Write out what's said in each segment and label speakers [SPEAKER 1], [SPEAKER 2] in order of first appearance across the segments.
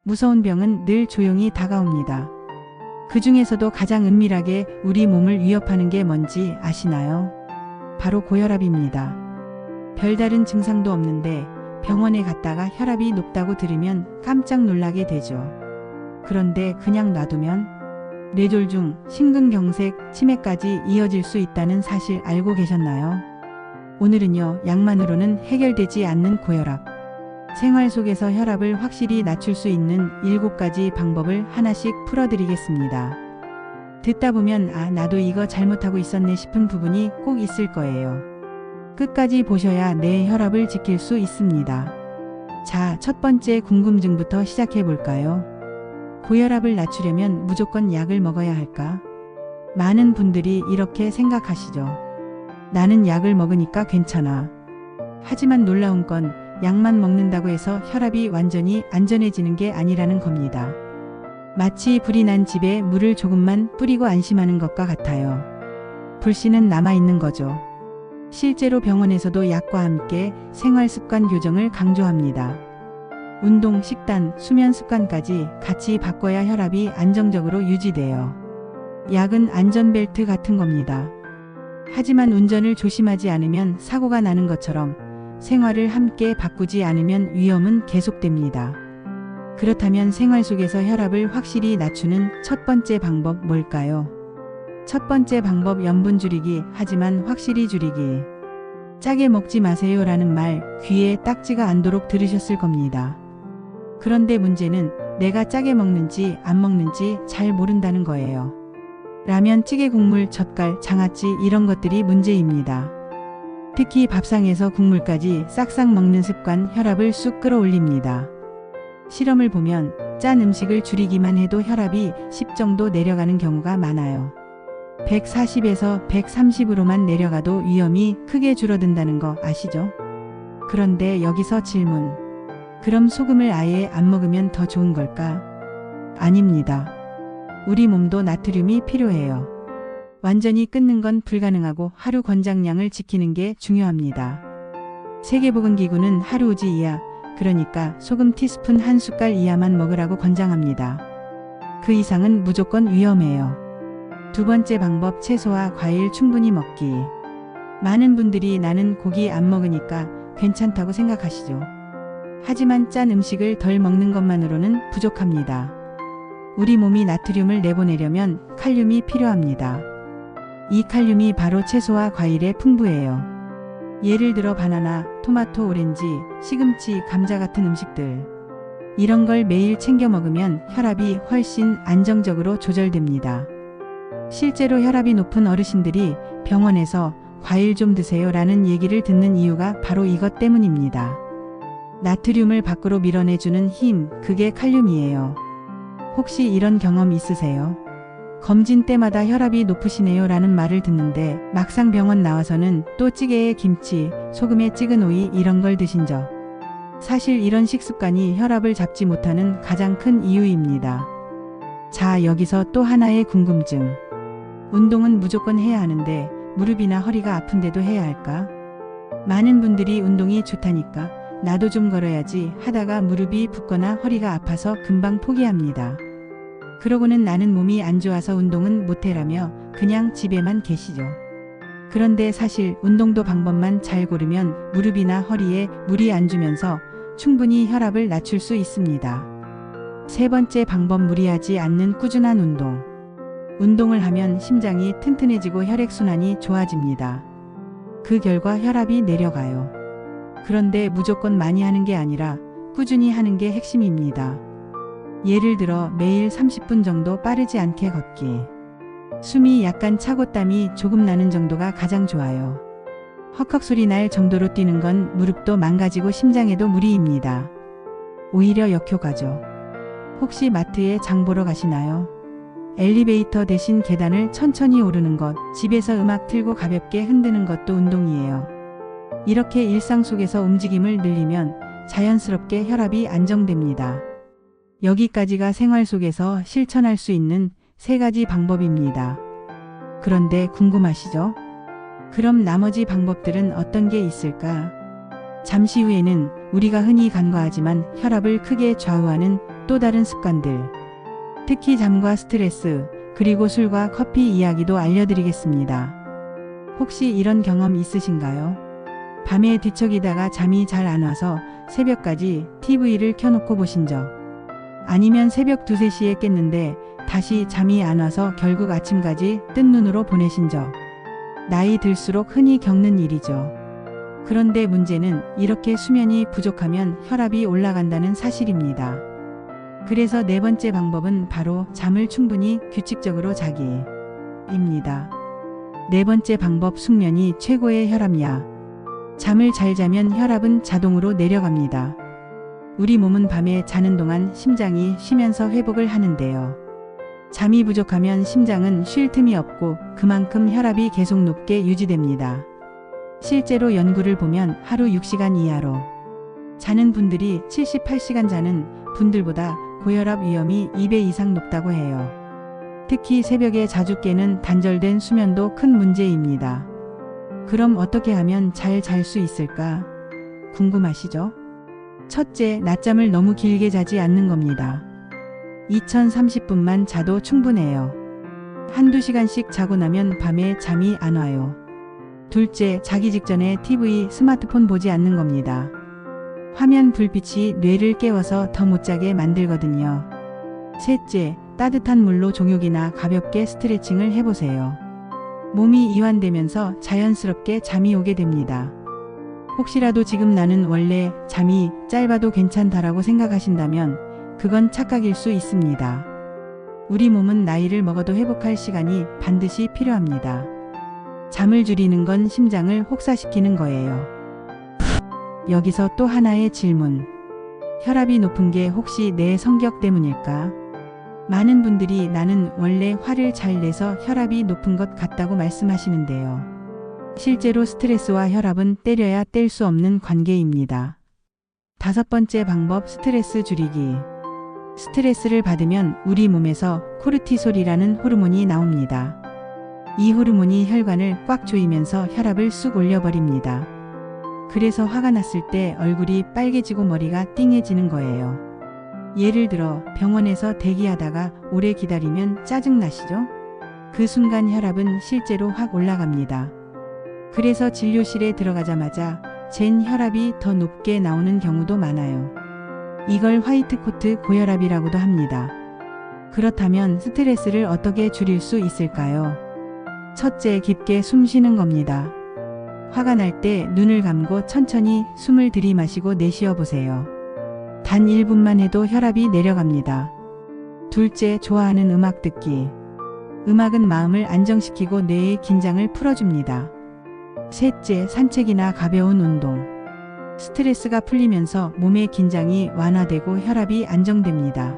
[SPEAKER 1] 무서운 병은 늘 조용히 다가옵니다. 그 중에서도 가장 은밀하게 우리 몸을 위협하는 게 뭔지 아시나요? 바로 고혈압입니다. 별다른 증상도 없는데 병원에 갔다가 혈압이 높다고 들으면 깜짝 놀라게 되죠. 그런데 그냥 놔두면 뇌졸중, 심근경색, 치매까지 이어질 수 있다는 사실 알고 계셨나요? 오늘은요, 약만으로는 해결되지 않는 고혈압. 생활 속에서 혈압을 확실히 낮출 수 있는 7가지 방법을 하나씩 풀어드리겠습니다. 듣다 보면 나도 이거 잘못하고 있었네 싶은 부분이 꼭 있을 거예요. 끝까지 보셔야 내 혈압을 지킬 수 있습니다. 자, 첫 번째 궁금증부터 시작해 볼까요? 고혈압을 낮추려면 무조건 약을 먹어야 할까? 많은 분들이 이렇게 생각하시죠. 나는 약을 먹으니까 괜찮아. 하지만 놀라운 건 약만 먹는다고 해서 혈압이 완전히 안전해지는 게 아니라는 겁니다. 마치 불이 난 집에 물을 조금만 뿌리고 안심하는 것과 같아요. 불씨는 남아있는 거죠. 실제로 병원에서도 약과 함께 생활 습관 교정을 강조합니다. 운동, 식단, 수면 습관까지 같이 바꿔야 혈압이 안정적으로 유지돼요. 약은 안전벨트 같은 겁니다. 하지만 운전을 조심하지 않으면 사고가 나는 것처럼 생활을 함께 바꾸지 않으면 위험은 계속됩니다. 그렇다면 생활 속에서 혈압을 확실히 낮추는 첫 번째 방법 뭘까요? 첫 번째 방법 염분 줄이기, 하지만 확실히 줄이기. 짜게 먹지 마세요 라는 말 귀에 딱지가 않도록 들으셨을 겁니다. 그런데 문제는 내가 짜게 먹는지 안 먹는지 잘 모른다는 거예요. 라면, 찌개, 국물, 젓갈, 장아찌 이런 것들이 문제입니다. 특히 밥상에서 국물까지 싹싹 먹는 습관 혈압을 쑥 끌어올립니다. 실험을 보면 짠 음식을 줄이기만 해도 혈압이 10 정도 내려가는 경우가 많아요. 140에서 130으로만 내려가도 위험이 크게 줄어든다는 거 아시죠? 그런데 여기서 질문. 그럼 소금을 아예 안 먹으면 더 좋은 걸까? 아닙니다. 우리 몸도 나트륨이 필요해요. 완전히 끊는 건 불가능하고 하루 권장량을 지키는 게 중요합니다. 세계보건기구는 하루 우지 이하, 그러니까 소금 티스푼 1숟갈 이하만 먹으라고 권장합니다. 그 이상은 무조건 위험해요. 두 번째 방법, 채소와 과일 충분히 먹기. 많은 분들이 나는 고기 안 먹으니까 괜찮다고 생각하시죠. 하지만 짠 음식을 덜 먹는 것만으로는 부족합니다. 우리 몸이 나트륨을 내보내려면 칼륨이 필요합니다. 이 칼륨이 바로 채소와 과일에 풍부해요. 예를 들어 바나나, 토마토, 오렌지, 시금치, 감자 같은 음식들. 이런 걸 매일 챙겨 먹으면 혈압이 훨씬 안정적으로 조절됩니다. 실제로 혈압이 높은 어르신들이 병원에서 과일 좀 드세요 라는 얘기를 듣는 이유가 바로 이것 때문입니다. 나트륨을 밖으로 밀어내주는 힘, 그게 칼륨이에요. 혹시 이런 경험 있으세요? 검진 때마다 혈압이 높으시네요 라는 말을 듣는데 막상 병원 나와서는 또 찌개에 김치, 소금에 찍은 오이 이런 걸 드신 적. 사실 이런 식습관이 혈압을 잡지 못하는 가장 큰 이유입니다. 자, 여기서 또 하나의 궁금증. 운동은 무조건 해야 하는데 무릎이나 허리가 아픈데도 해야 할까? 많은 분들이 운동이 좋다니까 나도 좀 걸어야지 하다가 무릎이 붓거나 허리가 아파서 금방 포기합니다. 그러고는 나는 몸이 안 좋아서 운동은 못해라며 그냥 집에만 계시죠. 그런데 사실 운동도 방법만 잘 고르면 무릎이나 허리에 무리 안 주면서 충분히 혈압을 낮출 수 있습니다. 세 번째 방법, 무리하지 않는 꾸준한 운동. 운동을 하면 심장이 튼튼해지고 혈액순환이 좋아집니다. 그 결과 혈압이 내려가요. 그런데 무조건 많이 하는 게 아니라 꾸준히 하는 게 핵심입니다. 예를 들어 매일 30분 정도 빠르지 않게 걷기. 숨이 약간 차고 땀이 조금 나는 정도가 가장 좋아요. 헉헉 소리 날 정도로 뛰는 건 무릎도 망가지고 심장에도 무리입니다. 오히려 역효과죠. 혹시 마트에 장 보러 가시나요? 엘리베이터 대신 계단을 천천히 오르는 것, 집에서 음악 틀고 가볍게 흔드는 것도 운동이에요. 이렇게 일상 속에서 움직임을 늘리면 자연스럽게 혈압이 안정됩니다. 여기까지가 생활 속에서 실천할 수 있는 3가지 방법입니다. 그런데 궁금하시죠? 그럼 나머지 방법들은 어떤 게 있을까? 잠시 후에는 우리가 흔히 간과하지만 혈압을 크게 좌우하는 또 다른 습관들, 특히 잠과 스트레스, 그리고 술과 커피 이야기도 알려드리겠습니다. 혹시 이런 경험 있으신가요? 밤에 뒤척이다가 잠이 잘 안 와서 새벽까지 TV를 켜놓고 보신 적, 아니면 새벽 2, 3시에 깼는데 다시 잠이 안 와서 결국 아침까지 뜬 눈으로 보내신 적, 나이 들수록 흔히 겪는 일이죠. 그런데 문제는 이렇게 수면이 부족하면 혈압이 올라간다는 사실입니다. 그래서 네 번째 방법은 바로 잠을 충분히 규칙적으로 자기입니다. 네 번째 방법, 숙면이 최고의 혈압약. 잠을 잘 자면 혈압은 자동으로 내려갑니다. 우리 몸은 밤에 자는 동안 심장이 쉬면서 회복을 하는데요. 잠이 부족하면 심장은 쉴 틈이 없고 그만큼 혈압이 계속 높게 유지됩니다. 실제로 연구를 보면 하루 6시간 이하로 자는 분들이 78시간 자는 분들보다 고혈압 위험이 2배 이상 높다고 해요. 특히 새벽에 자주 깨는 단절된 수면도 큰 문제입니다. 그럼 어떻게 하면 잘 잘 수 있을까? 궁금하시죠? 첫째, 낮잠을 너무 길게 자지 않는 겁니다. 2030분만 자도 충분해요. 한두 시간씩 자고 나면 밤에 잠이 안 와요. 둘째, 자기 직전에 TV, 스마트폰 보지 않는 겁니다. 화면 불빛이 뇌를 깨워서 더 못 자게 만들거든요. 셋째, 따뜻한 물로 종욕이나 가볍게 스트레칭을 해보세요. 몸이 이완되면서 자연스럽게 잠이 오게 됩니다. 혹시라도 지금 나는 원래 잠이 짧아도 괜찮다라고 생각하신다면 그건 착각일 수 있습니다. 우리 몸은 나이를 먹어도 회복할 시간이 반드시 필요합니다. 잠을 줄이는 건 심장을 혹사시키는 거예요. 여기서 또 하나의 질문. 혈압이 높은 게 혹시 내 성격 때문일까? 많은 분들이 나는 원래 화를 잘 내서 혈압이 높은 것 같다고 말씀하시는데요. 실제로 스트레스와 혈압은 때려야 뗄 수 없는 관계입니다. 다섯 번째 방법, 스트레스 줄이기. 스트레스를 받으면 우리 몸에서 코르티솔이라는 호르몬이 나옵니다. 이 호르몬이 혈관을 꽉 조이면서 혈압을 쑥 올려버립니다. 그래서 화가 났을 때 얼굴이 빨개지고 머리가 띵해지는 거예요. 예를 들어 병원에서 대기하다가 오래 기다리면 짜증나시죠? 그 순간 혈압은 실제로 확 올라갑니다. 그래서 진료실에 들어가자마자 잰 혈압이 더 높게 나오는 경우도 많아요. 이걸 화이트 코트 고혈압이라고도 합니다. 그렇다면 스트레스를 어떻게 줄일 수 있을까요? 첫째, 깊게 숨 쉬는 겁니다. 화가 날 때 눈을 감고 천천히 숨을 들이마시고 내쉬어 보세요. 단 1분만 해도 혈압이 내려갑니다. 둘째, 좋아하는 음악 듣기. 음악은 마음을 안정시키고 뇌의 긴장을 풀어줍니다. 셋째, 산책이나 가벼운 운동. 스트레스가 풀리면서 몸의 긴장이 완화되고 혈압이 안정됩니다.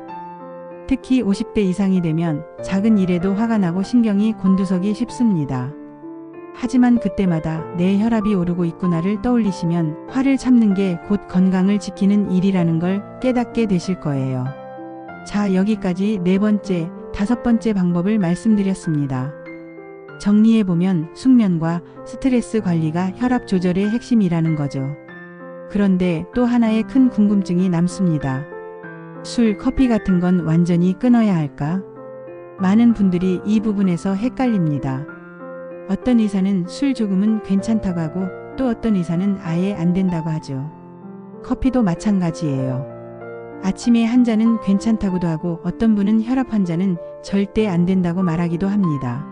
[SPEAKER 1] 특히 50대 이상이 되면 작은 일에도 화가 나고 신경이 곤두서기 쉽습니다. 하지만 그때마다 내 혈압이 오르고 있구나를 떠올리시면 화를 참는 게 곧 건강을 지키는 일이라는 걸 깨닫게 되실 거예요. 자, 여기까지 네 번째, 다섯 번째 방법을 말씀드렸습니다. 정리해보면 숙면과 스트레스 관리가 혈압 조절의 핵심이라는 거죠. 그런데 또 하나의 큰 궁금증이 남습니다. 술, 커피 같은 건 완전히 끊어야 할까? 많은 분들이 이 부분에서 헷갈립니다. 어떤 의사는 술 조금은 괜찮다고 하고 또 어떤 의사는 아예 안 된다고 하죠. 커피도 마찬가지예요. 아침에 한 잔은 괜찮다고도 하고 어떤 분은 혈압 환자는 절대 안 된다고 말하기도 합니다.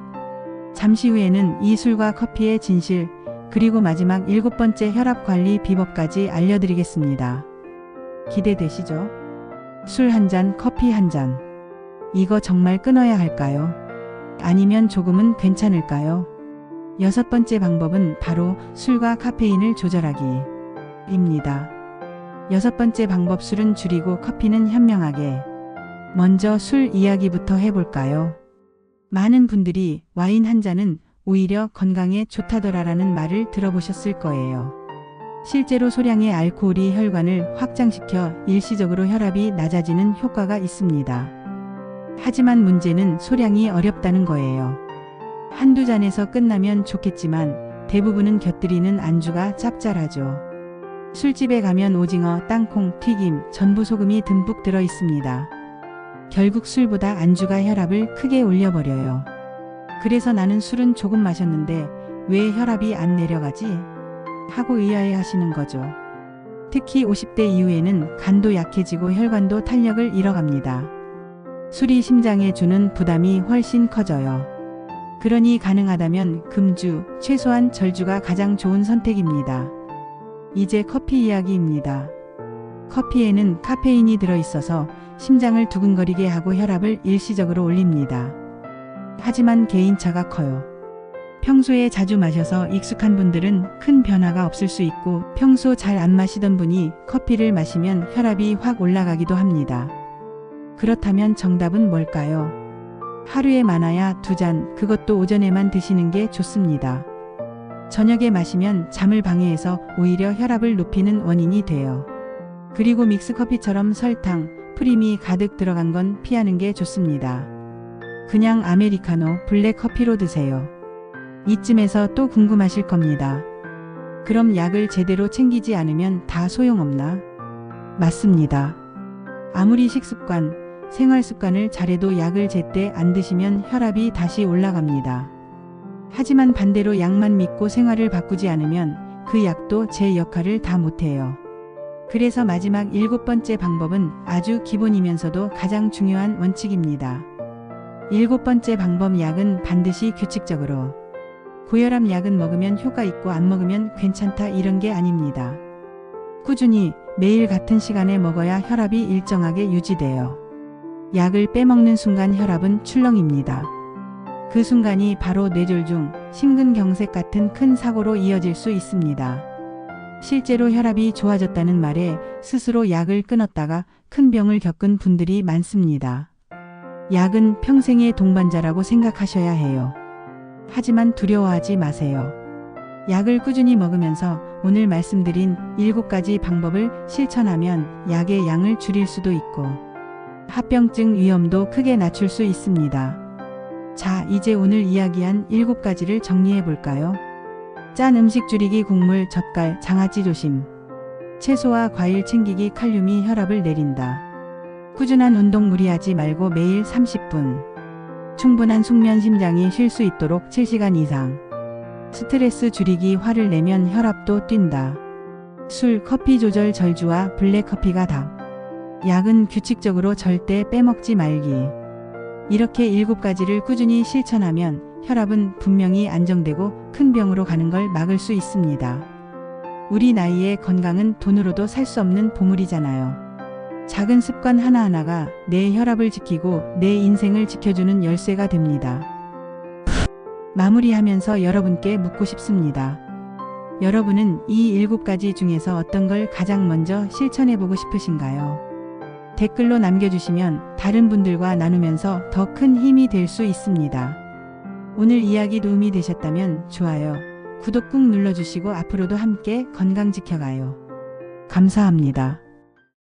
[SPEAKER 1] 잠시 후에는 이 술과 커피의 진실, 그리고 마지막 7번째 혈압 관리 비법까지 알려드리겠습니다. 기대되시죠? 술 한 잔, 커피 한 잔. 이거 정말 끊어야 할까요? 아니면 조금은 괜찮을까요? 여섯 번째 방법은 바로 술과 카페인을 조절하기입니다. 여섯 번째 방법, 술은 줄이고 커피는 현명하게. 먼저 술 이야기부터 해볼까요? 많은 분들이 와인 한 잔은 오히려 건강에 좋다더라라는 말을 들어보셨을 거예요. 실제로 소량의 알코올이 혈관을 확장시켜 일시적으로 혈압이 낮아지는 효과가 있습니다. 하지만 문제는 소량이 어렵다는 거예요. 한두 잔에서 끝나면 좋겠지만 대부분은 곁들이는 안주가 짭짤하죠. 술집에 가면 오징어, 땅콩, 튀김, 전부 소금이 듬뿍 들어 있습니다. 결국 술보다 안주가 혈압을 크게 올려버려요. 그래서 나는 술은 조금 마셨는데 왜 혈압이 안 내려가지? 하고 의아해 하시는 거죠. 특히 50대 이후에는 간도 약해지고 혈관도 탄력을 잃어갑니다. 술이 심장에 주는 부담이 훨씬 커져요. 그러니 가능하다면 금주, 최소한 절주가 가장 좋은 선택입니다. 이제 커피 이야기입니다. 커피에는 카페인이 들어있어서 심장을 두근거리게 하고 혈압을 일시적으로 올립니다. 하지만 개인차가 커요. 평소에 자주 마셔서 익숙한 분들은 큰 변화가 없을 수 있고 평소 잘 안 마시던 분이 커피를 마시면 혈압이 확 올라가기도 합니다. 그렇다면 정답은 뭘까요? 하루에 많아야 2잔, 그것도 오전에만 드시는 게 좋습니다. 저녁에 마시면 잠을 방해해서 오히려 혈압을 높이는 원인이 돼요. 그리고 믹스커피처럼 설탕, 프림이 가득 들어간 건 피하는 게 좋습니다. 그냥 아메리카노, 블랙커피로 드세요. 이쯤에서 또 궁금하실 겁니다. 그럼 약을 제대로 챙기지 않으면 다 소용없나? 맞습니다. 아무리 식습관, 생활습관을 잘해도 약을 제때 안 드시면 혈압이 다시 올라갑니다. 하지만 반대로 약만 믿고 생활을 바꾸지 않으면 그 약도 제 역할을 다 못해요. 그래서 마지막 7번째 방법은 아주 기본이면서도 가장 중요한 원칙입니다. 7번째 방법, 약은 반드시 규칙적으로. 고혈압 약은 먹으면 효과 있고 안 먹으면 괜찮다 이런 게 아닙니다. 꾸준히 매일 같은 시간에 먹어야 혈압이 일정하게 유지돼요. 약을 빼먹는 순간 혈압은 출렁입니다. 그 순간이 바로 뇌졸중, 심근경색 같은 큰 사고로 이어질 수 있습니다. 실제로 혈압이 좋아졌다는 말에 스스로 약을 끊었다가 큰 병을 겪은 분들이 많습니다. 약은 평생의 동반자라고 생각하셔야 해요. 하지만 두려워하지 마세요. 약을 꾸준히 먹으면서 오늘 말씀드린 7가지 방법을 실천하면 약의 양을 줄일 수도 있고 합병증 위험도 크게 낮출 수 있습니다. 자, 이제 오늘 이야기한 7가지를 정리해 볼까요? 짠 음식 줄이기, 국물, 젓갈, 장아찌 조심. 채소와 과일 챙기기, 칼륨이 혈압을 내린다. 꾸준한 운동 무리하지 말고 매일 30분. 충분한 숙면, 심장이 쉴 수 있도록 7시간 이상. 스트레스 줄이기, 화를 내면 혈압도 뛴다. 술, 커피 조절, 절주와 블랙커피가 답. 약은 규칙적으로 절대 빼먹지 말기. 이렇게 7가지를 꾸준히 실천하면 혈압은 분명히 안정되고 큰 병으로 가는 걸 막을 수 있습니다. 우리 나이의 건강은 돈으로도 살 수 없는 보물이잖아요. 작은 습관 하나하나가 내 혈압을 지키고 내 인생을 지켜주는 열쇠가 됩니다. 마무리하면서 여러분께 묻고 싶습니다. 여러분은 이 7가지 중에서 어떤 걸 가장 먼저 실천해보고 싶으신가요? 댓글로 남겨주시면 다른 분들과 나누면서 더 큰 힘이 될 수 있습니다. 오늘 이야기 도움이 되셨다면 좋아요, 구독 꾹 눌러주시고 앞으로도 함께 건강 지켜가요. 감사합니다.